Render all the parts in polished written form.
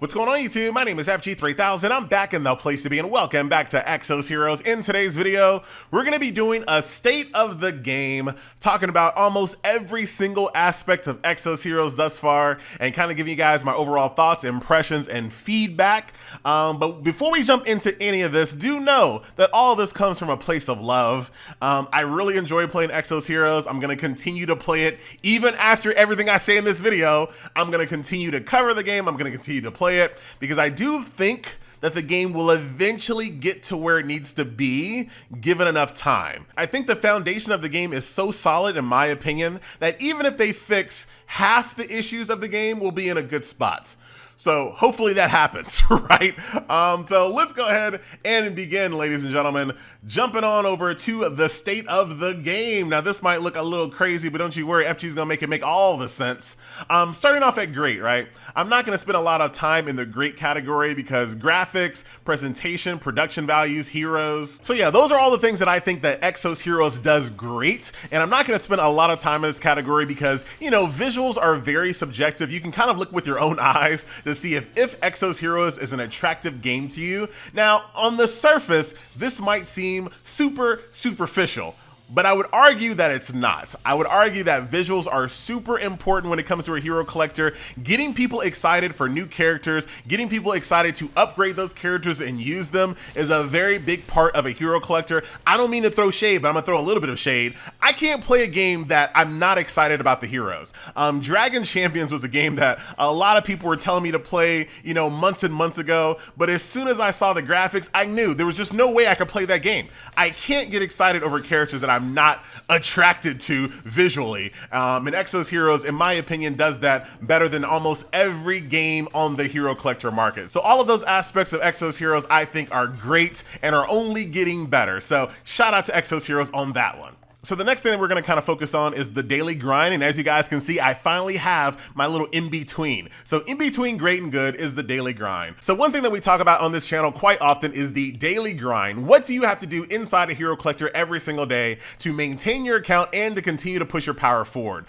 What's going on YouTube? My name is FG3000. I'm back in the place to be and welcome back to Exos Heroes. In today's video, we're going to be doing a state of the game, talking about almost every single aspect of Exos Heroes thus far and kind of giving you guys my overall thoughts, impressions, and feedback. But before we jump into any of this, do know that all of this comes from a place of love. I really enjoy playing Exos Heroes. I'm going to continue to play it even after everything I say in this video. I'm going to continue to cover the game. I'm going to continue to play it because I do think that the game will eventually get to where it needs to be given enough time. I think the foundation of the game is so solid, in my opinion, that even if they fix half the issues of the game, we'll be in a good spot. So hopefully that happens, right? So let's go ahead and begin, ladies and gentlemen, jumping on over to the state of the game. Now this might look a little crazy, but don't you worry, FG's gonna make it make all the sense. Starting off at great, right? I'm not gonna spend a lot of time in the great category because graphics, presentation, production values, heroes. So yeah, those are all the things that I think that Exos Heroes does great. And I'm not gonna spend a lot of time in this category because, you know, visuals are very subjective. You can kind of look with your own eyes to see if Exos Heroes is an attractive game to you. Now, on the surface, this might seem super superficial, but I would argue that it's not. I would argue that visuals are super important when it comes to a hero collector. Getting people excited for new characters, getting people excited to upgrade those characters and use them is a very big part of a hero collector. I don't mean to throw shade, but I'm gonna throw a little bit of shade. I can't play a game that I'm not excited about the heroes. Dragon Champions was a game that a lot of people were telling me to play, you know, months and months ago, but as soon as I saw the graphics, I knew there was just no way I could play that game. I can't get excited over characters that I'm not attracted to visually. And Exos Heroes, in my opinion, does that better than almost every game on the hero collector market. So all of those aspects of Exos Heroes I think are great and are only getting better. So shout out to Exos Heroes on that one. So the next thing that we're gonna kind of focus on is the daily grind. And as you guys can see, I finally have my little in-between. So in between great and good is the daily grind. So one thing that we talk about on this channel quite often is the daily grind. What do you have to do inside a hero collector every single day to maintain your account and to continue to push your power forward?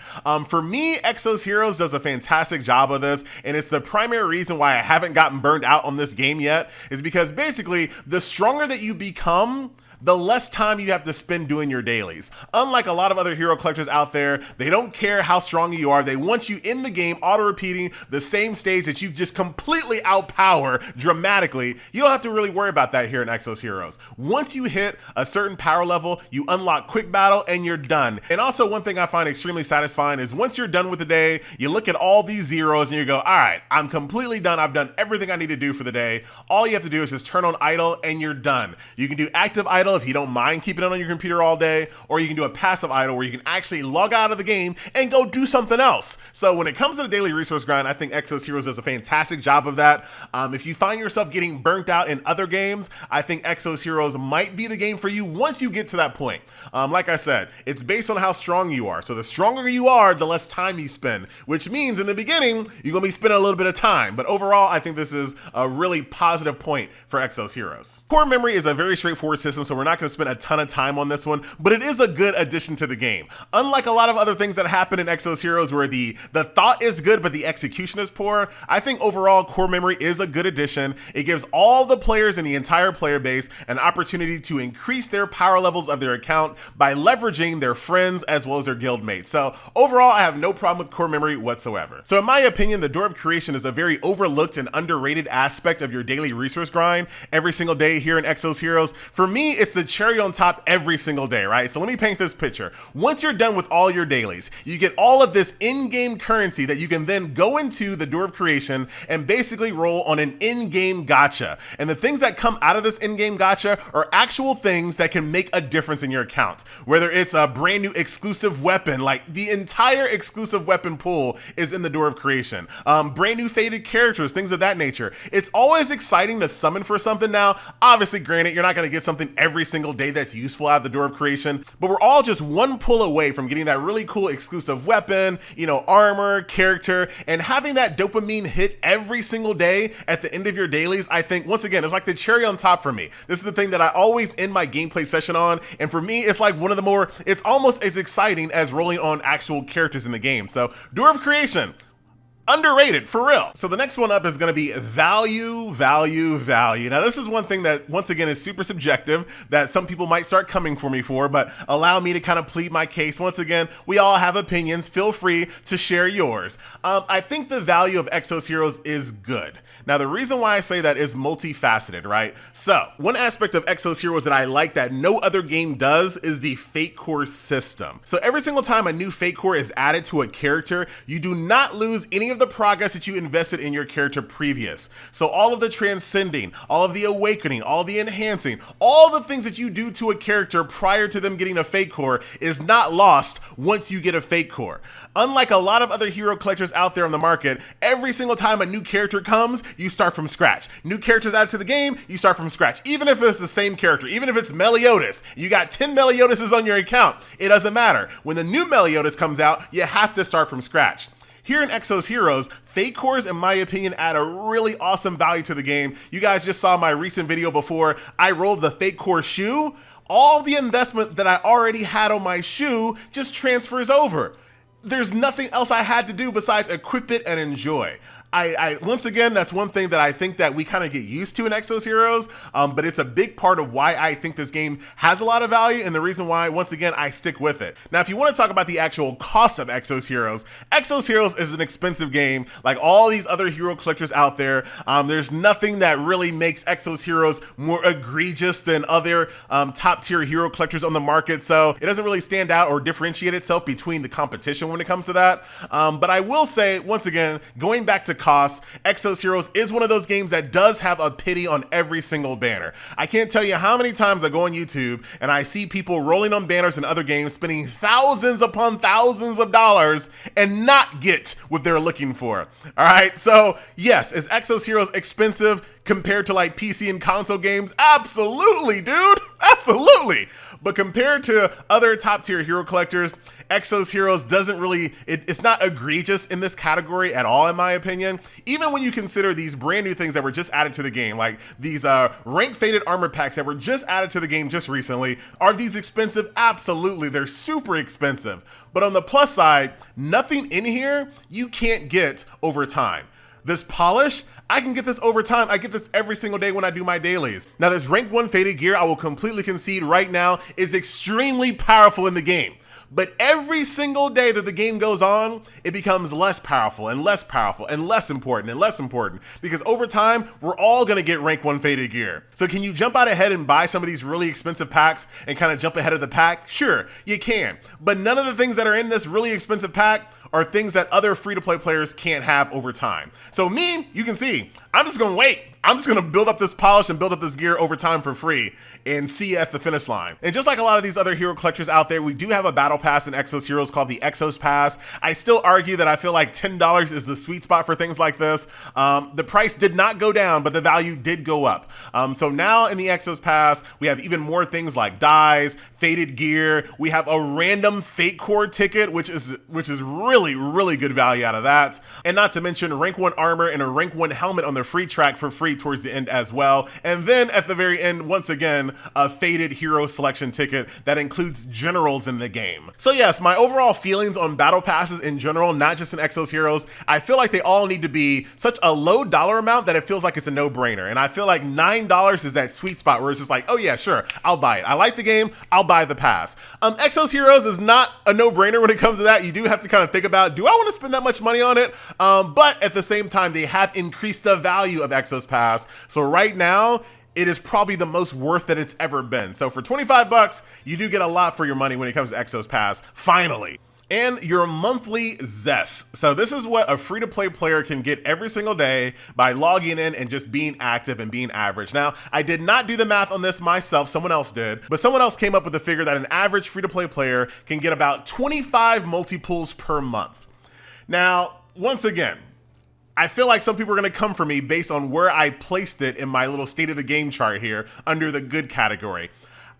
For me, Exos Heroes does a fantastic job of this. And it's the primary reason why I haven't gotten burned out on this game yet, is because basically the stronger that you become, the less time you have to spend doing your dailies. Unlike a lot of other hero collectors out there, they don't care how strong you are. They want you in the game auto-repeating the same stage that you just completely outpower dramatically. You don't have to really worry about that here in Exos Heroes. Once you hit a certain power level, you unlock quick battle and you're done. And also one thing I find extremely satisfying is once you're done with the day, you look at all these zeros and you go, all right, I'm completely done. I've done everything I need to do for the day. All you have to do is just turn on idle and you're done. You can do active idle if you don't mind keeping it on your computer all day, or you can do a passive idle where you can actually log out of the game and go do something else. So when it comes to the daily resource grind, I think Exos Heroes does a fantastic job of that. If you find yourself getting burnt out in other games, I think Exos Heroes might be the game for you once you get to that point. Like I said, it's based on how strong you are. So the stronger you are, the less time you spend, which means in the beginning, you're gonna be spending a little bit of time. But overall, I think this is a really positive point for Exos Heroes. Core memory is a very straightforward system, so we're not gonna spend a ton of time on this one, but it is a good addition to the game. Unlike a lot of other things that happen in Exos Heroes where the thought is good, but the execution is poor, I think overall core memory is a good addition. It gives all the players in the entire player base an opportunity to increase their power levels of their account by leveraging their friends as well as their guild mates. So overall, I have no problem with core memory whatsoever. So in my opinion, the door of creation is a very overlooked and underrated aspect of your daily resource grind every single day here in Exos Heroes. For me, it's the cherry on top every single day, right? So let me paint this picture. Once you're done with all your dailies, you get all of this in-game currency that you can then go into the door of creation and basically roll on an in-game gacha. And the things that come out of this in-game gacha are actual things that can make a difference in your account. Whether it's a brand new exclusive weapon, like the entire exclusive weapon pool is in the door of creation. Brand new faded characters, things of that nature. It's always exciting to summon for something now. Obviously, granted, you're not gonna get something every single day that's useful out of the door of creation, but we're all just one pull away from getting that really cool exclusive weapon, you know, armor, character, and having that dopamine hit every single day at the end of your dailies. I think once again, it's like the cherry on top for me. This is the thing that I always end my gameplay session on, and for me, it's like one of the more, it's almost as exciting as rolling on actual characters in the game. So door of creation, Underrated, for real. So the next one up is gonna be value, value, value. Now this is one thing that, once again, is super subjective that some people might start coming for me for, but allow me to kind of plead my case. Once again, we all have opinions. Feel free to share yours. I think the value of Exos Heroes is good. Now the reason why I say that is multifaceted, right? So one aspect of Exos Heroes that I like that no other game does is the Fate Core system. So every single time a new Fate Core is added to a character, you do not lose any of the progress that you invested in your character previous. So all of the transcending, all of the awakening, all the enhancing, all the things that you do to a character prior to them getting a Fate Core is not lost once you get a Fate Core. Unlike a lot of other hero collectors out there on the market, every single time a new character comes, you start from scratch. New characters added to the game, you start from scratch. Even if it's the same character, even if it's Meliodas, you got 10 Meliodases on your account, it doesn't matter. When the new Meliodas comes out, you have to start from scratch. Here in Exos Heroes, Fate Cores, in my opinion, add a really awesome value to the game. You guys just saw my recent video before I rolled the Fate Core shoe. All the investment that I already had on my shoe just transfers over. There's nothing else I had to do besides equip it and enjoy. Once again, that's one thing that I think that we kind of get used to in Exos Heroes, but it's a big part of why I think this game has a lot of value and the reason why, once again, I stick with it. Now, if you want to talk about the actual cost of Exos Heroes is an expensive game. Like all these other hero collectors out there, there's nothing that really makes Exos Heroes more egregious than other top tier hero collectors on the market. So it doesn't really stand out or differentiate itself between the competition when it comes to that. But I will say, once again, going back to cost, Exos Heroes is one of those games that does have a pity on every single banner. I can't tell you how many times I go on YouTube and I see people rolling on banners in other games, spending thousands upon thousands of dollars and not get what they're looking for. All right, so yes, is Exos Heroes expensive compared to like PC and console games? Absolutely, dude, absolutely. But compared to other top tier hero collectors, Exos Heroes doesn't really, it's not egregious in this category at all, in my opinion. Even when you consider these brand new things that were just added to the game, like these rank faded armor packs that were just added to the game just recently, are these expensive? Absolutely, they're super expensive. But on the plus side, nothing in here you can't get over time. This polish, I can get this over time. I get this every single day when I do my dailies. Now, this rank 1 faded gear, I will completely concede right now, is extremely powerful in the game. But every single day that the game goes on, it becomes less powerful and less powerful and less important and less important, because over time, we're all gonna get rank 1 faded gear. So can you jump out ahead and buy some of these really expensive packs and kind of jump ahead of the pack? Sure, you can. But none of the things that are in this really expensive pack are things that other free-to-play players can't have over time. So me, you can see, I'm just gonna wait. I'm just gonna build up this polish and build up this gear over time for free and see you at the finish line. And just like a lot of these other hero collectors out there, we do have a battle pass in Exos Heroes called the Exos Pass. I still argue that I feel like $10 is the sweet spot for things like this. The price did not go down, but the value did go up. So now in the Exos Pass, we have even more things like dyes, faded gear. We have a random Fate Core ticket, which is really good value out of that. And not to mention rank 1 armor and a rank 1 helmet on the free track for free towards the end as well. And then at the very end, once again, a faded hero selection ticket that includes generals in the game. So yes, my overall feelings on battle passes in general, not just in Exos Heroes, I feel like they all need to be such a low dollar amount that it feels like it's a no-brainer. And I feel like $9 is that sweet spot where it's just like, oh yeah, sure, I'll buy it. I like the game, I'll buy the pass. Exos Heroes is not a no-brainer when it comes to that. You do have to kind of think about, do I want to spend that much money on it? But at the same time, they have increased the value of Exos Pass. So right now, it is probably the most worth that it's ever been. So for 25 bucks, you do get a lot for your money when it comes to Exos Pass, finally. And your monthly zest. So this is what a free-to-play player can get every single day by logging in and just being active and being average. Now, I did not do the math on this myself, someone else did, but someone else came up with the figure that an average free-to-play player can get about 25 multi-pulls per month. Now, once again, I feel like some people are gonna come for me based on where I placed it in my little state of the game chart here under the good category.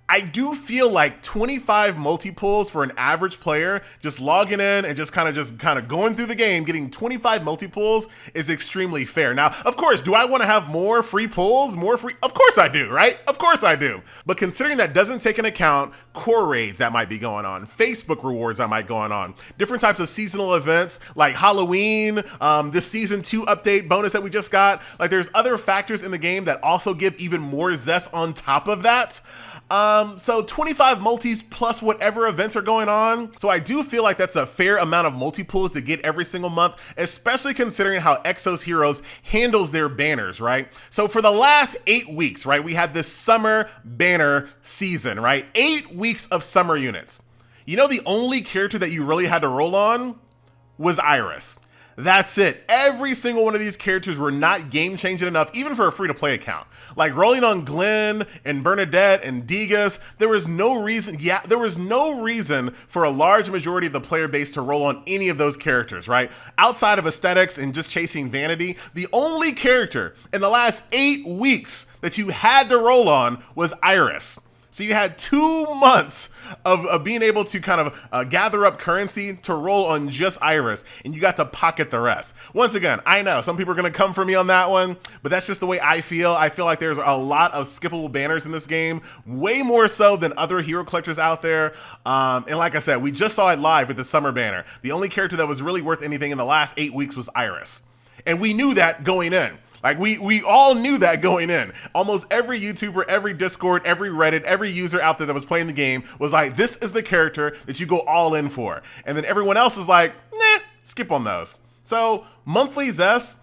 I do feel like 25 multi-pulls for an average player, just logging in and just kind of going through the game, getting 25 multi-pulls is extremely fair. Now, of course, do I want to have more free pulls, more free? Of course I do, right? Of course I do. But considering that doesn't take into account core raids that might be going on, Facebook rewards that might going on, different types of seasonal events like Halloween, this season 2 update bonus that we just got, like there's other factors in the game that also give even more zest on top of that. So 25 multis plus whatever events are going on. So I do feel like that's a fair amount of multi-pulls to get every single month, especially considering how Exos Heroes handles their banners, right? So for the last 8 weeks, right, we had this summer banner season, right? 8 weeks of summer units. You know, the only character that you really had to roll on was Iris. That's it. Every single one of these characters were not game changing enough, even for a free to play account. Like rolling on Glenn and Bernadette and Degas, there was no reason for a large majority of the player base to roll on any of those characters, right? Outside of aesthetics and just chasing vanity, the only character in the last 8 weeks that you had to roll on was Iris. So you had 2 months of being able to kind of gather up currency to roll on just Iris, and you got to pocket the rest. Once again, I know some people are going to come for me on that one, but that's just the way I feel. I feel like there's a lot of skippable banners in this game, way more so than other hero collectors out there. And like I said, we just saw it live with the summer banner. The only character that was really worth anything in the last 8 weeks was Iris. And we knew that going in. Like we all knew that going in. Almost every YouTuber, every Discord, every Reddit, every user out there that was playing the game was like, this is the character that you go all in for. And then everyone else is like, nah, skip on those. So monthly zest,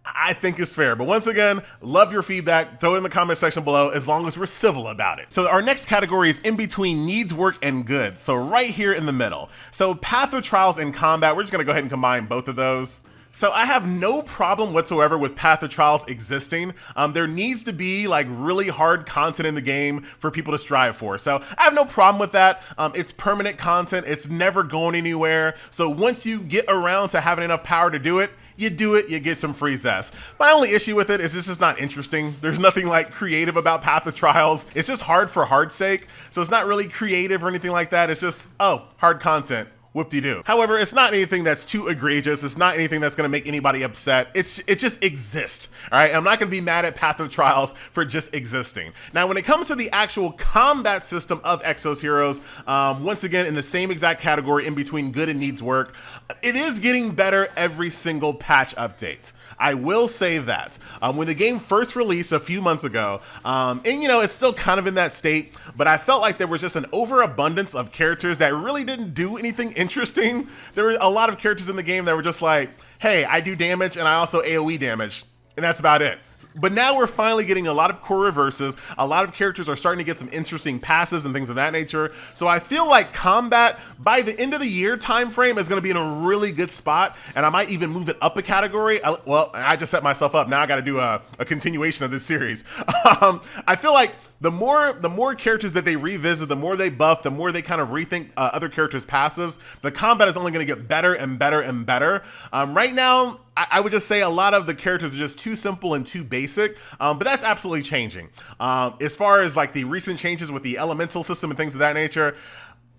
I think is fair. But once again, love your feedback. Throw it in the comment section below as long as we're civil about it. So our next category is in between needs work and good. So right here in the middle. So Path of Trials and Combat, we're just gonna go ahead and combine both of those. So I have no problem whatsoever with Path of Trials existing. There needs to be like really hard content in the game for people to strive for. So I have no problem with that. It's permanent content. It's never going anywhere. So once you get around to having enough power to do it, you get some free zest. My only issue with it is it's just not interesting. There's nothing like creative about Path of Trials. It's just hard for hard's sake. So it's not really creative or anything like that. It's just, oh, hard content. Whoop-de-doo. However, it's not anything that's too egregious. It's not anything that's going to make anybody upset. It just exists. All right. I'm not going to be mad at Path of Trials for just existing. Now, when it comes to the actual combat system of Exos Heroes, once again, in the same exact category in between good and needs work, it is getting better every single patch update. I will say that. When the game first released a few months ago, and you know, it's still kind of in that state, but I felt like there was just an overabundance of characters that really didn't do anything interesting. There were a lot of characters in the game that were just like, hey, I do damage and I also AoE damage, and that's about it. But now we're finally getting a lot of core reverses. A lot of characters are starting to get some interesting passives and things of that nature. So I feel like combat by the end of the year time frame is going to be in a really good spot, and I might even move it up a category. Well, I just set myself up. Now I got to do a continuation of this series. I feel like the more characters that they revisit, the more they buff, the more they kind of rethink other characters' passives, the combat is only going to get better and better and better. Right now, I would just say a lot of the characters are just too simple and too basic, but that's absolutely changing. As far as like the recent changes with the elemental system and things of that nature,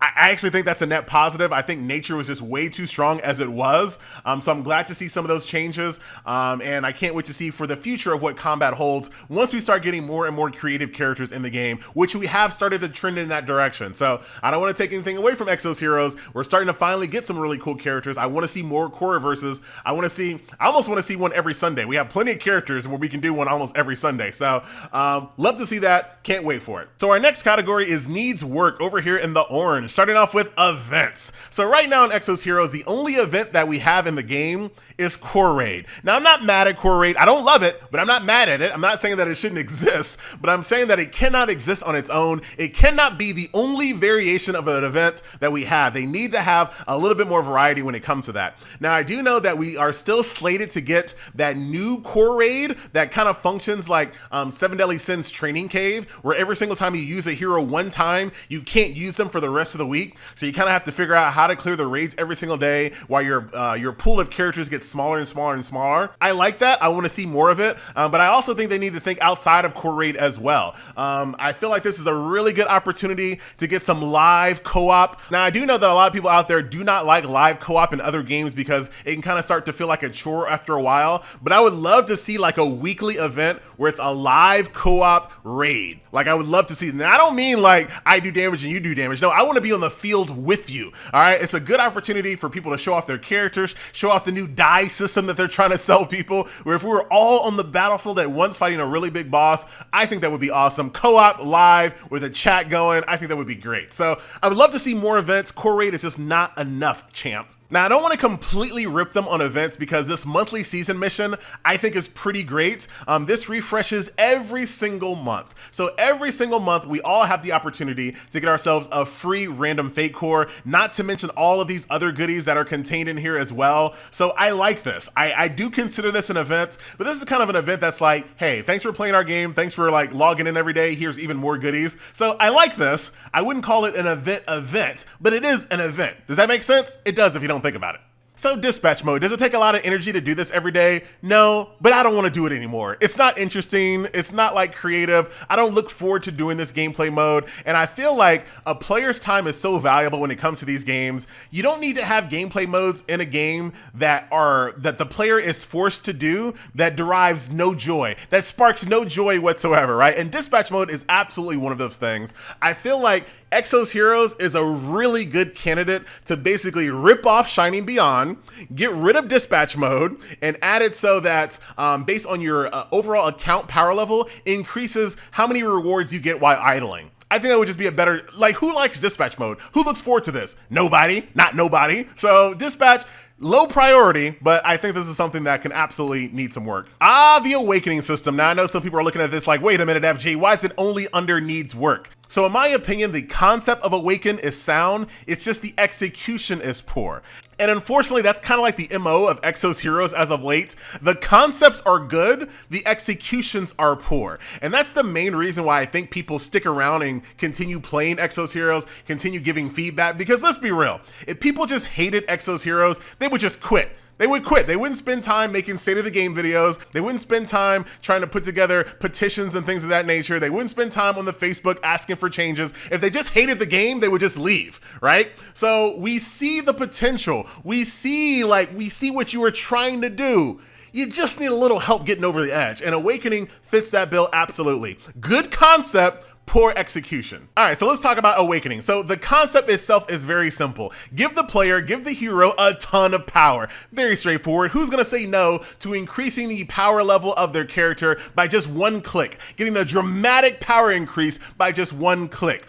I actually think that's a net positive. I think nature was just way too strong as it was. So I'm glad to see some of those changes. And I can't wait to see for the future of what combat holds once we start getting more and more creative characters in the game, which we have started to trend in that direction. So I don't want to take anything away from Exos Heroes. We're starting to finally get some really cool characters. I want to see more core reverses. I almost want to see one every Sunday. We have plenty of characters where we can do one almost every Sunday. So love to see that. Can't wait for it. So our next category is needs work over here in the orange. Starting off with events. So right now in Exos Heroes, the only event that we have in the game is Core Raid. Now, I'm not mad at Core Raid. I don't love it, but I'm not mad at it. I'm not saying that it shouldn't exist, but I'm saying that it cannot exist on its own. It cannot be the only variation of an event that we have. They need to have a little bit more variety when it comes to that. Now, I do know that we are still slated to get that new Core Raid that kind of functions like Seven Deadly Sins Training Cave, where every single time you use a hero one time, you can't use them for the rest rest of the week. So you kind of have to figure out how to clear the raids every single day while your pool of characters gets smaller and smaller and smaller. I like that. I want to see more of it. But I also think they need to think outside of core raid as well. I feel like this is a really good opportunity to get some live co-op. Now, I do know that a lot of people out there do not like live co-op in other games because it can kind of start to feel like a chore after a while. But I would love to see like a weekly event where it's a live co-op raid. Like, I would love to see. Now, I don't mean like I do damage and you do damage. No, I want to be on the field with you. All right. It's a good opportunity for people to show off their characters, show off the new die system that they're trying to sell people. Where if we were all on the battlefield at once fighting a really big boss, I think that would be awesome. Co-op live with a chat going. I think that would be great. So I would love to see more events. Core raid is just not enough, champ. Now, I don't want to completely rip them on events because this monthly season mission I think is pretty great. This refreshes every single month. So every single month, we all have the opportunity to get ourselves a free random fate core, not to mention all of these other goodies that are contained in here as well. So I like this. I do consider this an event, but this is kind of an event that's like, hey, thanks for playing our game. Thanks for like logging in every day. Here's even more goodies. So I like this. I wouldn't call it an event, but it is an event. Does that make sense? It does if you don't think about it. So dispatch mode, does it take a lot of energy to do this every day? No, but I don't want to do it anymore. It's not interesting. It's not like creative. I don't look forward to doing this gameplay mode. And I feel like a player's time is so valuable when it comes to these games. You don't need to have gameplay modes in a game that the player is forced to do that derives no joy, that sparks no joy whatsoever, right? And dispatch mode is absolutely one of those things. I feel like Exos Heroes is a really good candidate to basically rip off Shining Beyond, get rid of dispatch mode, and add it so that based on your overall account power level, increases how many rewards you get while idling. I think that would just be a better, like, who likes dispatch mode? Who looks forward to this? Nobody, not nobody. So dispatch, low priority, but I think this is something that can absolutely need some work. The awakening system. Now, I know some people are looking at this like, wait a minute, FG, why is it only under needs work? So in my opinion, the concept of awaken is sound. It's just the execution is poor. And unfortunately, that's kind of like the MO of Exos Heroes as of late. The concepts are good, the executions are poor. And that's the main reason why I think people stick around and continue playing Exos Heroes, continue giving feedback, because let's be real, if people just hated Exos Heroes, they would just quit. They would quit. They wouldn't spend time making state of the game videos. They wouldn't spend time trying to put together petitions and things of that nature. They wouldn't spend time on the Facebook asking for changes. If they just hated the game, they would just leave, right? So we see the potential. We see what you were trying to do. You just need a little help getting over the edge. And Awakening fits that bill absolutely. Good concept, poor execution. All right, so let's talk about Awakening. So the concept itself is very simple. Give the player, give the hero a ton of power. Very straightforward. Who's gonna say no to increasing the power level of their character by just one click? Getting a dramatic power increase by just one click.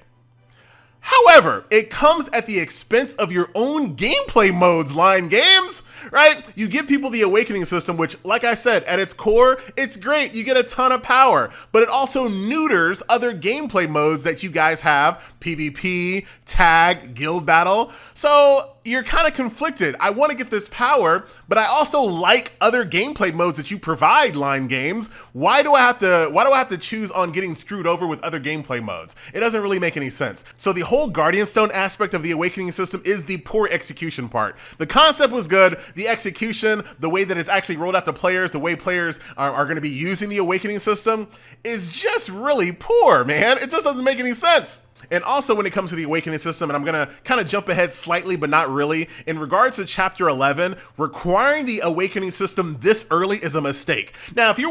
However, it comes at the expense of your own gameplay modes, Line Games, right? You give people the Awakening system, which, like I said, at its core, it's great. You get a ton of power, but it also neuters other gameplay modes that you guys have, PvP, tag, guild battle. So you're kind of conflicted. I want to get this power, but I also like other gameplay modes that you provide, Line Games. Why do I have to choose on getting screwed over with other gameplay modes? It doesn't really make any sense. So the whole Guardian Stone aspect of the Awakening system is the poor execution part. The concept was good. The execution, the way that it's actually rolled out to players, the way players are going to be using the Awakening system is just really poor, man. It just doesn't make any sense. And also when it comes to the Awakening system, and I'm gonna kind of jump ahead slightly, but not really, in regards to chapter 11, requiring the Awakening system this early is a mistake. Now, if you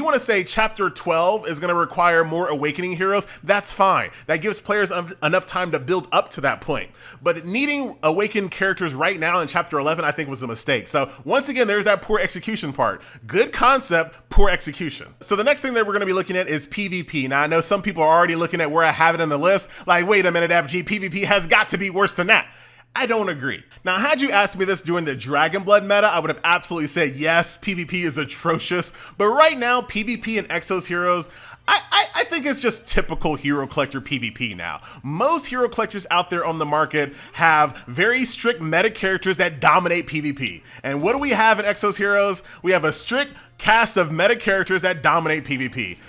wanna say chapter 12 is gonna require more Awakening heroes, that's fine. That gives players enough time to build up to that point. But needing awakened characters right now in chapter 11, I think was a mistake. So once again, there's that poor execution part. Good concept, poor execution. So the next thing that we're gonna be looking at is PvP. Now, I know some people are already looking at where I have it on the list. Like, wait a minute, FG, PvP has got to be worse than that. I don't agree. Now, had you asked me this during the Dragon Blood meta, I would have absolutely said, yes, PvP is atrocious. But right now, PvP and Exos Heroes, I think it's just typical hero collector PvP now. Most hero collectors out there on the market have very strict meta characters that dominate PvP. And what do we have in Exos Heroes? We have a strict cast of meta characters that dominate PvP.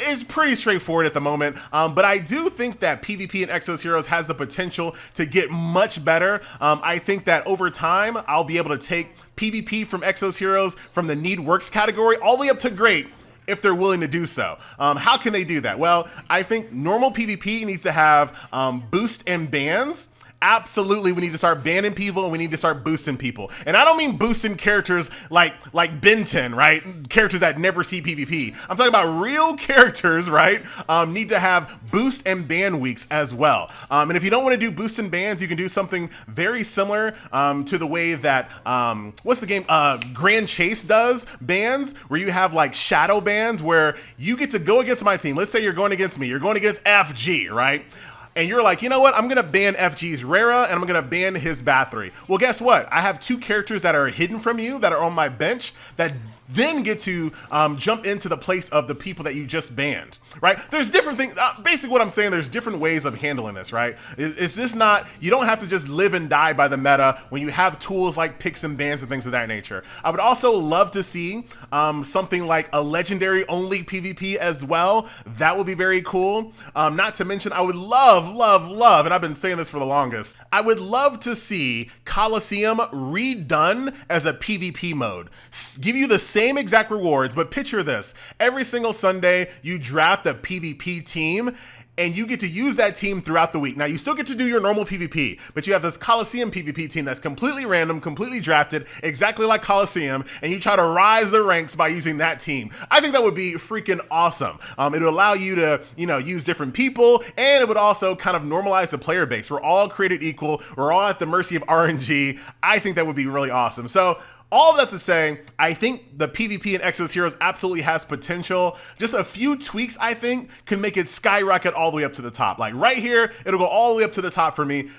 is pretty straightforward at the moment, but I do think that PvP in Exos Heroes has the potential to get much better. I think that over time, I'll be able to take PvP from Exos Heroes from the need works category all the way up to great if they're willing to do so. How can they do that? Well, I think normal PvP needs to have boost and bans. Absolutely, we need to start banning people and we need to start boosting people. And I don't mean boosting characters like Ben 10, right? Characters that never see PvP. I'm talking about real characters, right? Need to have boost and ban weeks as well. And if you don't want to do boost and bans, you can do something very similar to the way that, what's the game? Grand Chase does bans, where you have like shadow bans where you get to go against my team. Let's say you're going against me. You're going against FG, right? And you're like, you know what? I'm going to ban FG's Rara and I'm going to ban his Bathory. Well, guess what? I have two characters that are hidden from you that are on my bench that then get to jump into the place of the people that you just banned, right? There's different things. Basically what I'm saying, there's different ways of handling this, right? It's just not, you don't have to just live and die by the meta when you have tools like picks and bans and things of that nature. I would also love to see something like a legendary only PvP as well. That would be very cool. Not to mention, I would love, and I've been saying this for the longest, I would love to see Coliseum redone as a PvP mode. Give you the same exact rewards, but picture this. Every single Sunday, you draft a PvP team and you get to use that team throughout the week. Now, you still get to do your normal PvP, but you have this Coliseum PvP team that's completely random, completely drafted, exactly like Coliseum, and you try to rise the ranks by using that team. I think that would be freaking awesome. It would allow you to, use different people, and it would also kind of normalize the player base. We're all created equal. We're all at the mercy of RNG. I think that would be really awesome. So, all of that to say, I think the PvP in Exos Heroes absolutely has potential. Just a few tweaks, I think, can make it skyrocket all the way up to the top. Like right here, it'll go all the way up to the top for me.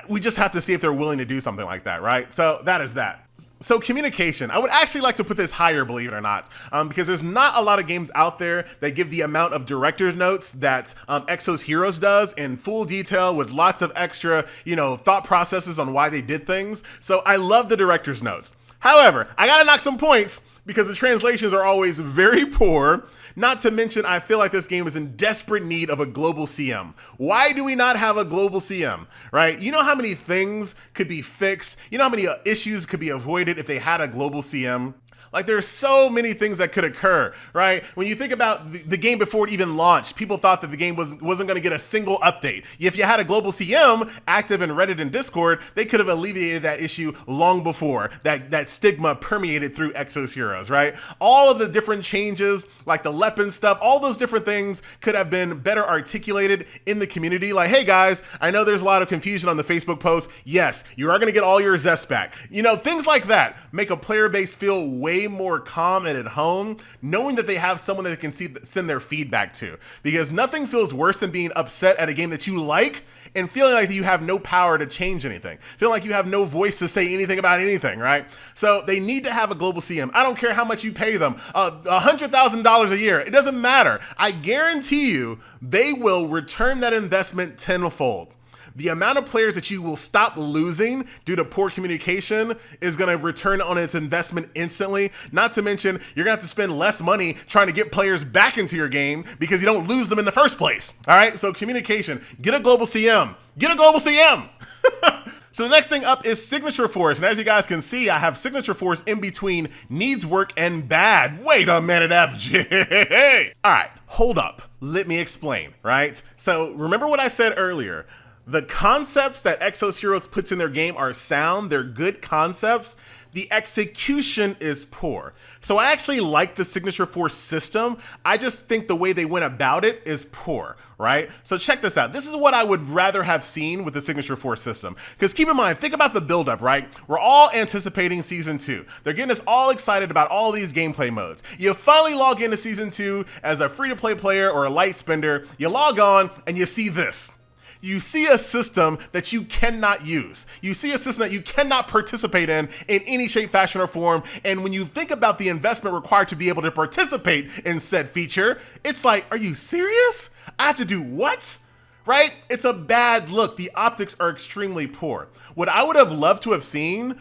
We just have to see if they're willing to do something like that, right? So that is that. So communication, I would actually like to put this higher, believe it or not, because there's not a lot of games out there that give the amount of director's notes that Exos Heroes does in full detail with lots of extra, thought processes on why they did things. So I love the director's notes. However, I gotta knock some points because the translations are always very poor. Not to mention, I feel like this game is in desperate need of a global CM. Why do we not have a global CM, right? You know how many things could be fixed? You know how many issues could be avoided if they had a global CM? Like there's so many things that could occur, right? When you think about the game before it even launched, people thought that the game wasn't going to get a single update. If you had a global CM active in Reddit and Discord, they could have alleviated that issue long before that stigma permeated through Exos Heroes, right? All of the different changes, like the Lepin stuff, all those different things could have been better articulated in the community. Like, hey guys, I know there's a lot of confusion on the Facebook post. Yes, you are going to get all your zest back. Things like that make a player base feel way more calm and at home, knowing that they have someone that they can send their feedback to. Because nothing feels worse than being upset at a game that you like and feeling like you have no power to change anything. Feeling like you have no voice to say anything about anything, right? So they need to have a global CM. I don't care how much you pay them, $100,000 a year. It doesn't matter. I guarantee you they will return that investment tenfold. The amount of players that you will stop losing due to poor communication is going to return on its investment instantly. Not to mention, you're going to have to spend less money trying to get players back into your game because you don't lose them in the first place. All right, so communication. Get a global CM. Get a global CM. So the next thing up is Signature Force. And as you guys can see, I have Signature Force in between needs work and bad. Wait a minute, FJ. All right, hold up. Let me explain, right? So remember what I said earlier. The concepts that Exos Heroes puts in their game are sound, they're good concepts. The execution is poor. So I actually like the Signature Force system. I just think the way they went about it is poor, right? So check this out. This is what I would rather have seen with the Signature Force system. Because keep in mind, think about the buildup, right? We're all anticipating Season 2. They're getting us all excited about all these gameplay modes. You finally log into Season 2 as a free-to-play player or a light spender. You log on and you see this. You see a system that you cannot use. You see a system that you cannot participate in any shape, fashion, or form. And when you think about the investment required to be able to participate in said feature, it's like, are you serious? I have to do what? right? It's a bad look. The optics are extremely poor. What I would have loved to have seen,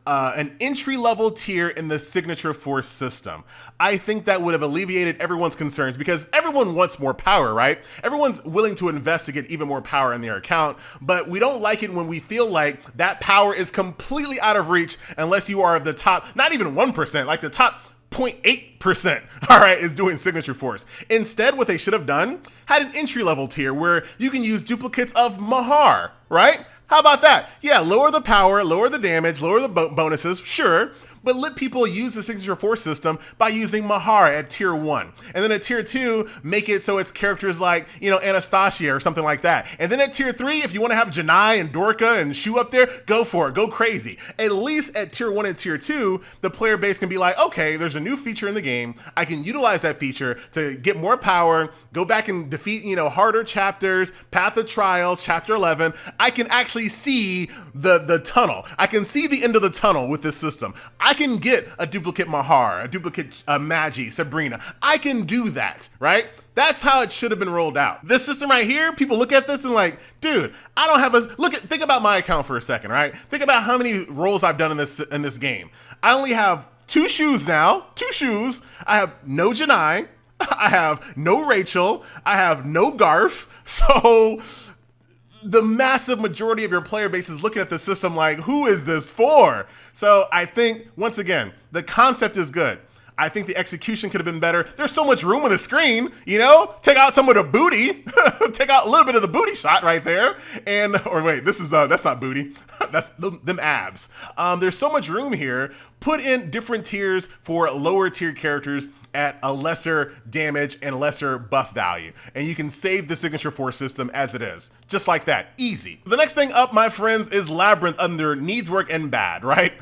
an entry-level tier in the signature force system. I think that would have alleviated everyone's concerns because everyone wants more power, right? Everyone's willing to invest to get even more power in their account, but we don't like it when we feel like that power is completely out of reach unless you are the top, not even 1%, like the top 0.8%, all right, is doing signature force. Instead, what they should have done, had an entry-level tier where you can use duplicates of Mahar, right? How about that? Yeah, lower the power, lower the damage, lower the bonuses, sure, but let people use the signature force system by using Mahar at tier 1. And then at tier 2, make it so it's characters like, Anastasia or something like that. And then at tier 3, if you want to have Janai and Dorka and Shu up there, go for it, go crazy. At least at tier 1 and tier 2, the player base can be like, okay, there's a new feature in the game. I can utilize that feature to get more power, go back and defeat, harder chapters, Path of Trials, chapter 11. I can actually see the tunnel. I can see the end of the tunnel with this system. I can get a duplicate Mahar, a duplicate Magi, Sabrina. I can do that, right? That's how it should have been rolled out. This system right here, people look at this and like, dude, I don't have think about my account for a second, right? Think about how many rolls I've done in this game. I only have 2 shoes now, 2 shoes. I have no Janai, I have no Rachel, I have no Garf, so the massive majority of your player base is looking at the system like, who is this for? So I think, once again, the concept is good. I think the execution could have been better. There's so much room on the screen, take out some of the booty, take out a little bit of the booty shot right there. Or wait, that's not booty. That's them abs. There's so much room here. Put in different tiers for lower tier characters at a lesser damage and lesser buff value. And you can save the signature force system as it is. Just like that, easy. The next thing up, my friends, is Labyrinth under needs work and bad, right?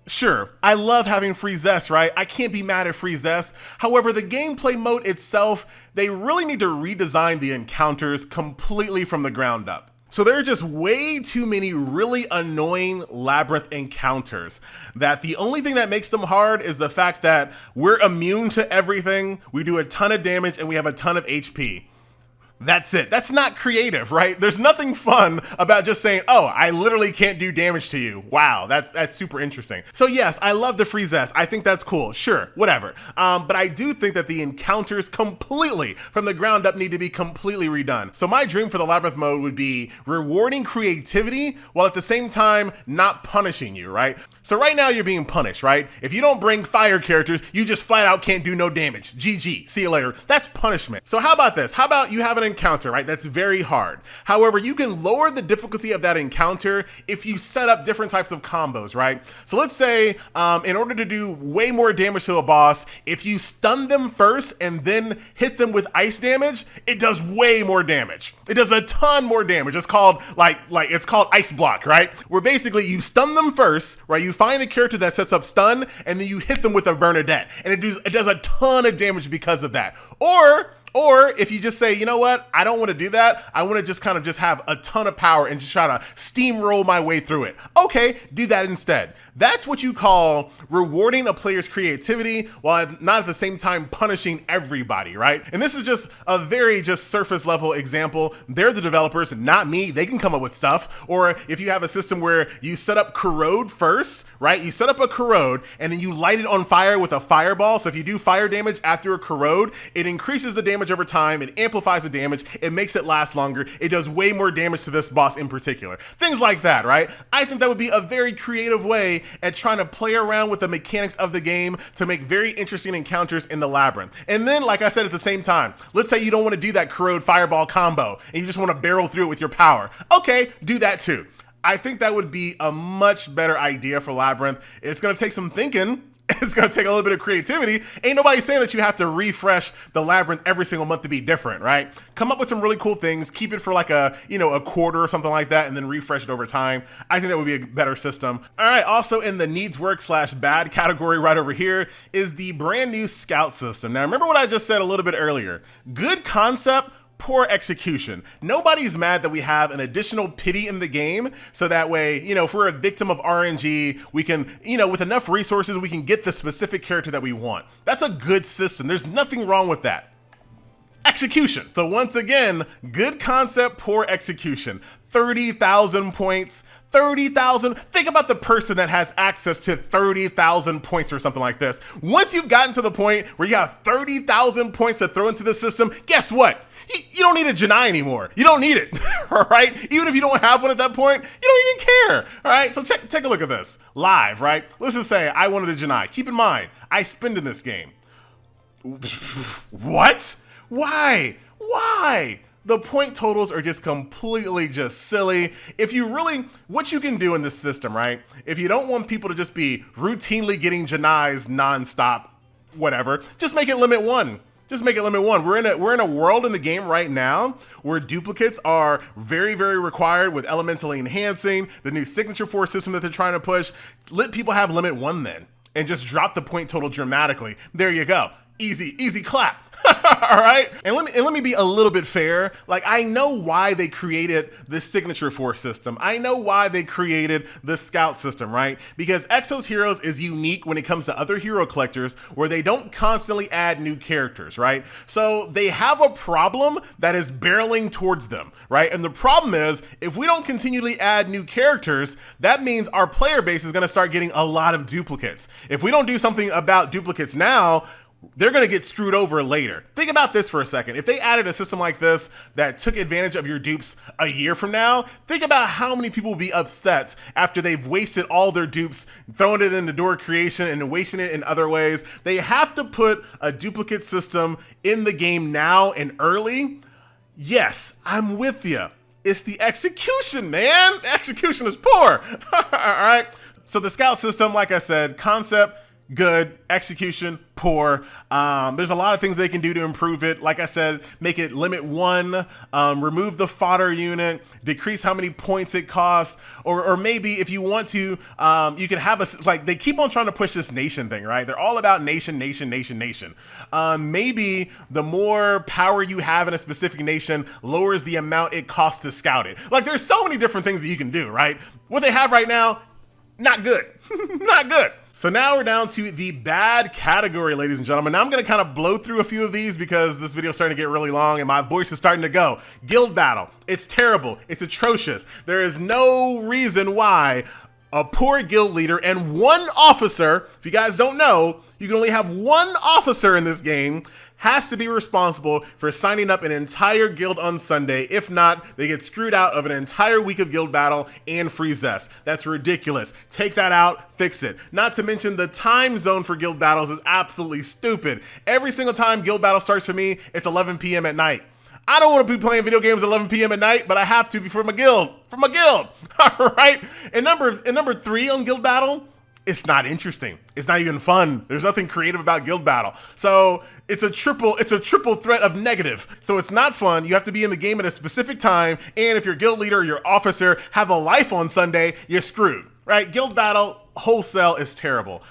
Sure, I love having free zest, right? I can't be mad at free zest. However, the gameplay mode itself, they really need to redesign the encounters completely from the ground up. So there are just way too many really annoying Labyrinth encounters that the only thing that makes them hard is the fact that we're immune to everything, we do a ton of damage, and we have a ton of HP. That's it. That's not creative, right? There's nothing fun about just saying, oh, I literally can't do damage to you. Wow, that's super interesting. So yes, I love the free zest. I think that's cool. Sure, whatever. But I do think that the encounters completely from the ground up need to be completely redone. So my dream for the Labyrinth mode would be rewarding creativity while at the same time not punishing you, right? So right now you're being punished, right? If you don't bring fire characters, you just flat out can't do no damage. GG, see you later. That's punishment. So how about this? How about you have an encounter, right? That's very hard. However, you can lower the difficulty of that encounter if you set up different types of combos, right? So let's say in order to do way more damage to a boss, if you stun them first and then hit them with ice damage, it does way more damage. It does a ton more damage. It's called it's called ice block, right? Where basically you stun them first, right? You find a character that sets up stun and then you hit them with a Bernadette, and it does a ton of damage because of that. Or if you just say, you know what, I don't want to do that. I want to just kind of just have a ton of power and just try to steamroll my way through it. Okay, do that instead. That's what you call rewarding a player's creativity while not at the same time punishing everybody, right? And this is just a very surface level example. They're the developers, not me. They can come up with stuff. Or if you have a system where you set up corrode first, right? You set up a corrode and then you light it on fire with a fireball. So if you do fire damage after a corrode, it increases the damage over time, it amplifies the damage, it makes it last longer, it does way more damage to this boss in particular. Things like that, right? I think that would be a very creative way at trying to play around with the mechanics of the game to make very interesting encounters in the Labyrinth. And then, like I said, at the same time, let's say you don't want to do that corrode fireball combo and you just want to barrel through it with your power. Okay, do that too. I think that would be a much better idea for Labyrinth. It's going to take some thinking. It's going to take a little bit of creativity. Ain't nobody saying that you have to refresh the Labyrinth every single month to be different, right? Come up with some really cool things, keep it for like a quarter or something like that, and then refresh it over time. I think that would be a better system. All right, also in the needs work / bad category right over here is the brand new scout system. Now, remember what I just said a little bit earlier. Good concept, poor execution. Nobody's mad that we have an additional pity in the game, so that way, if we're a victim of RNG, we can, with enough resources, we can get the specific character that we want. That's a good system. There's nothing wrong with that. execution. So once again, good concept, poor execution. 30,000 points. 30,000. Think about the person that has access to 30,000 points or something like this. Once you've gotten to the point where you have 30,000 points to throw into the system, guess what? You don't need a Janai anymore. You don't need it, all right? Even if you don't have one at that point, you don't even care, all right? So take a look at this live, right? Let's just say I wanted a Janai. Keep in mind, I spend in this game. What? Why? Why? The point totals are just completely just silly. If you really, what you can do in this system, right? If you don't want people to just be routinely getting Janais nonstop, whatever, just make it limit 1. Just make it limit 1. We're in a world in the game right now where duplicates are very, very required with elementally enhancing, the new signature force system that they're trying to push. Let people have limit 1 then, and just drop the point total dramatically. There you go. Easy clap. All right. And let me be a little bit fair. Like, I know why they created this signature force system. I know why they created the scout system, right? Because Exos Heroes is unique when it comes to other hero collectors where they don't constantly add new characters, right? So they have a problem that is barreling towards them, right? And the problem is, if we don't continually add new characters, that means our player base is going to start getting a lot of duplicates. If we don't do something about duplicates now, they're going to get screwed over later. Think about this for a second. If they added a system like this that took advantage of your dupes a year from now, think about how many people will be upset after they've wasted all their dupes, thrown it into door creation and wasting it in other ways. They have to put a duplicate system in the game now and early. Yes, I'm with you. It's the execution, man. Execution is poor. All right. So the scout system, like I said, concept, good. Execution, poor. There's a lot of things they can do to improve it. Like I said, make it limit 1, remove the fodder unit, decrease how many points it costs, or maybe if you want to, you can have like, they keep on trying to push this nation thing, right? They're all about nation. Maybe the more power you have in a specific nation lowers the amount it costs to scout it. Like, there's so many different things that you can do, right? What they have right now, not good. Not good. So now we're down to the bad category, ladies and gentlemen. Now I'm going to kind of blow through a few of these because this video is starting to get really long and my voice is starting to go. Guild battle. It's terrible. It's atrocious. There is no reason why a poor guild leader and 1 officer, if you guys don't know, you can only have 1 officer in this game, has to be responsible for signing up an entire guild on Sunday. If not, they get screwed out of an entire week of guild battle and free zest. That's ridiculous. Take that out, fix it. Not to mention the time zone for guild battles is absolutely stupid. Every single time guild battle starts for me, it's 11 p.m. at night. I don't want to be playing video games at 11 p.m. at night, but I have to before my guild. For my guild. All right. And number 3 on guild battle, it's not interesting. It's not even fun. There's nothing creative about guild battle. So it's a triple threat of negative. So it's not fun. You have to be in the game at a specific time. And if your guild leader or your officer have a life on Sunday, you're screwed, right? Guild battle wholesale is terrible.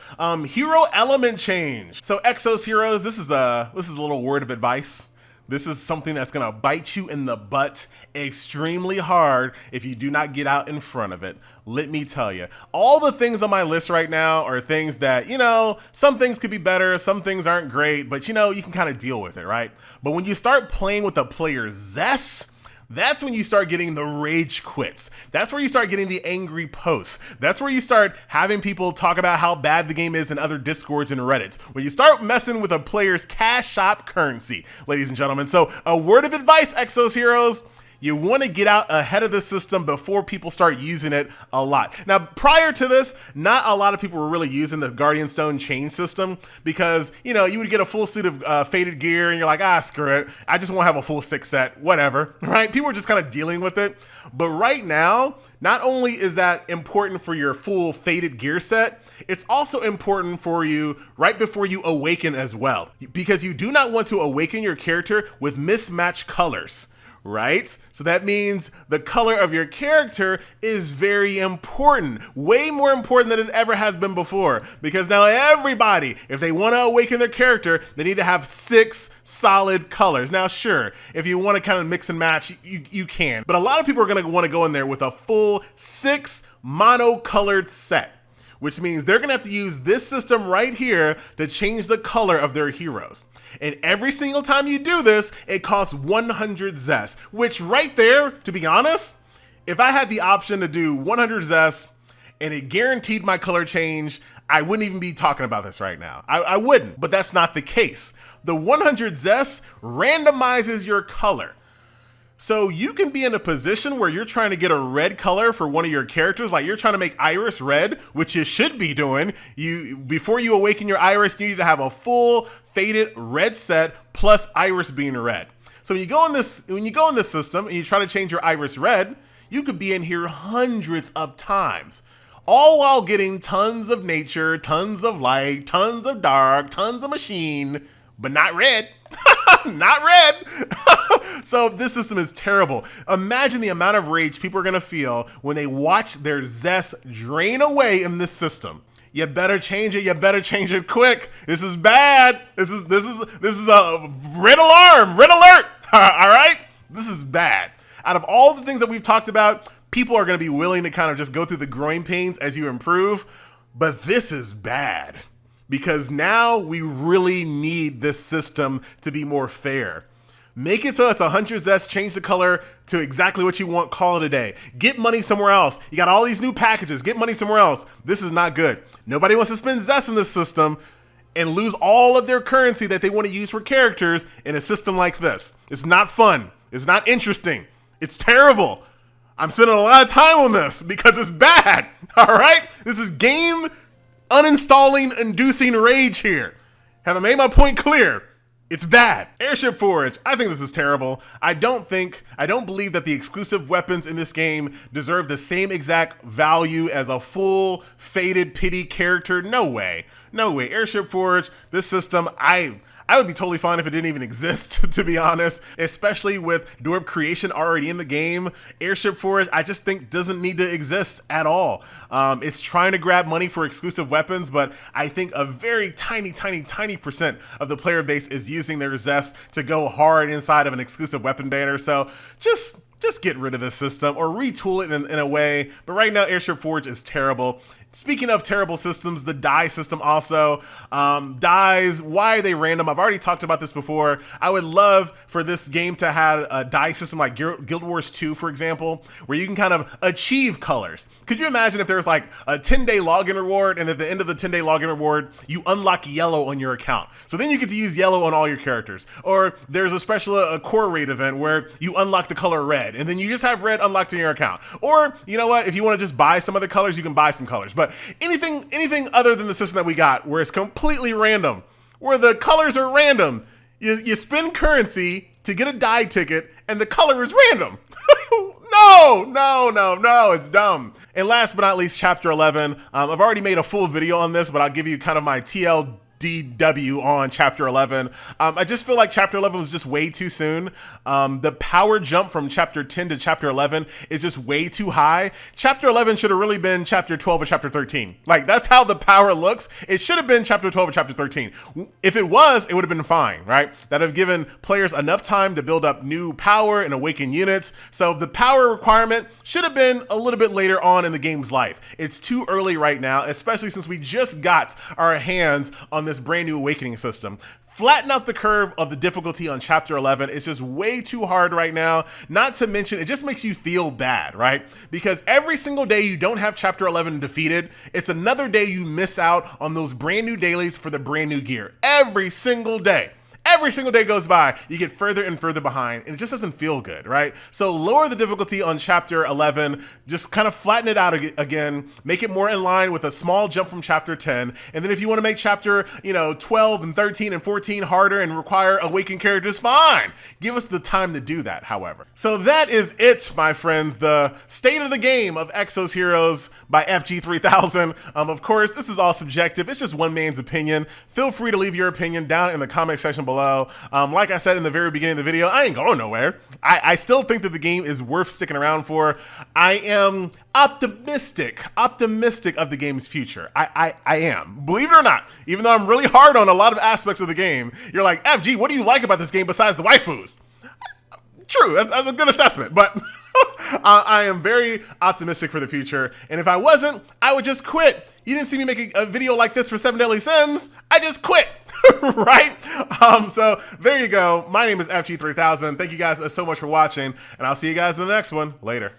Hero element change. So Exos Heroes, this is a little word of advice. This is something that's gonna bite you in the butt extremely hard if you do not get out in front of it. Let me tell you, all the things on my list right now are things that, you know, some things could be better, some things aren't great, but you know, you can kind of deal with it, right? But when you start playing with the player's zest, that's when you start getting the rage quits. That's where you start getting the angry posts. That's where you start having people talk about how bad the game is in other Discords and Reddits. When you start messing with a player's cash shop currency, ladies and gentlemen. So a word of advice, Exos Heroes, you want to get out ahead of the system before people start using it a lot. Now, prior to this, not a lot of people were really using the Guardian Stone chain system because, you know, you would get a full suit of faded gear and you're like, screw it. I just want to have a full 6 set, whatever, right? People are just kind of dealing with it. But right now, not only is that important for your full faded gear set, it's also important for you right before you awaken as well, because you do not want to awaken your character with mismatched colors. Right? So that means the color of your character is very important, way more important than it ever has been before, because now everybody, if they want to awaken their character, they need to have 6 solid colors. Now, sure, if you want to kind of mix and match, you can, but a lot of people are going to want to go in there with a full 6 mono-colored set, which means they're gonna have to use this system right here to change the color of their heroes. And every single time you do this, it costs 100 zest, which right there, to be honest, if I had the option to do 100 zest and it guaranteed my color change, I wouldn't even be talking about this right now. I wouldn't, but that's not the case. The 100 zest randomizes your color. So you can be in a position where you're trying to get a red color for one of your characters, like you're trying to make Iris red, which you should be doing. Before you awaken your Iris, you need to have a full faded red set plus Iris being red. So when you go in this system and you try to change your Iris red, you could be in here hundreds of times, all while getting tons of nature, tons of light, tons of dark, tons of machine, but not red. Not red. So this system is terrible. Imagine the amount of rage people are gonna feel when they watch their zest drain away in this system. You better change it. You better change it quick. This is bad. This is a red alarm, red alert. All right, this is bad. Out of all the things that we've talked about, people are gonna be willing to kind of just go through the growing pains as you improve, but this is bad. Because now we really need this system to be more fair. Make it so it's 100 zest, change the color to exactly what you want, call it a day. Get money somewhere else. You got all these new packages, get money somewhere else. This is not good. Nobody wants to spend zest in this system and lose all of their currency that they want to use for characters in a system like this. It's not fun. It's not interesting. It's terrible. I'm spending a lot of time on this because it's bad, all right? This is game uninstalling inducing rage here. Have I made my point clear? It's bad. Airship Forge, I think this is terrible. I don't believe that the exclusive weapons in this game deserve the same exact value as a full faded pity character. No way. No way. Airship Forge, this system, I would be totally fine if it didn't even exist, to be honest, especially with Dwarf Creation already in the game. Airship Forge, I just think doesn't need to exist at all. It's trying to grab money for exclusive weapons, but I think a very tiny percent of the player base is using their zest to go hard inside of an exclusive weapon banner. So just get rid of this system or retool it in a way. But right now, Airship Forge is terrible. Speaking of terrible systems, the die system also. Dies, why are they random? I've already talked about this before. I would love for this game to have a die system like Guild Wars 2, for example, where you can kind of achieve colors. Could you imagine if there's like a 10-day login reward, and at the end of the 10-day login reward, you unlock yellow on your account. So then you get to use yellow on all your characters. Or there's a special core raid event where you unlock the color red, and then you just have red unlocked in your account. Or, you know what, if you want to just buy some other colors, you can buy some colors. But anything other than the system that we got, where it's completely random, where the colors are random, you spend currency to get a die ticket, and the color is random. No, it's dumb. And last but not least, Chapter 11. I've already made a full video on this, but I'll give you kind of my TLDW on Chapter 11. I just feel like Chapter 11 was just way too soon. The power jump from Chapter 10 to Chapter 11 is just way too high. Chapter 11 should have really been Chapter 12 or Chapter 13. Like, that's how the power looks. It should have been Chapter 12 or Chapter 13. If it was, it would have been fine, right? That have given players enough time to build up new power and awaken units. So the power requirement should have been a little bit later on in the game's life. It's too early right now, especially since we just got our hands on this brand new awakening system. Flatten out the curve of the difficulty on Chapter 11. It's just way too hard right now. Not to mention, it just makes you feel bad, right? Because every single day you don't have Chapter 11 defeated, it's another day you miss out on those brand new dailies for the brand new gear. Every single day. Every single day goes by, you get further and further behind, and it just doesn't feel good, right? So lower the difficulty on Chapter 11, just kind of flatten it out again, make it more in line with a small jump from Chapter 10, and then if you want to make Chapter 12 and 13 and 14 harder and require awakened characters, fine. Give us the time to do that, however. So that is it, my friends, the state of the game of Exos Heroes by FG3000. Of course, this is all subjective. It's just one man's opinion. Feel free to leave your opinion down in the comment section below. Like I said in the very beginning of the video, I ain't going nowhere. I still think that the game is worth sticking around for. I am optimistic of the game's future. I am, believe it or not, even though I'm really hard on a lot of aspects of the game. You're like, FG, what do you like about this game besides the waifus? True, that's a good assessment, but I am very optimistic for the future, and if I wasn't, I would just quit. You didn't see me making a video like this for 7 Deadly Sins. I just quit, right? So there you go. My name is FG3000. Thank you guys so much for watching, and I'll see you guys in the next one. Later.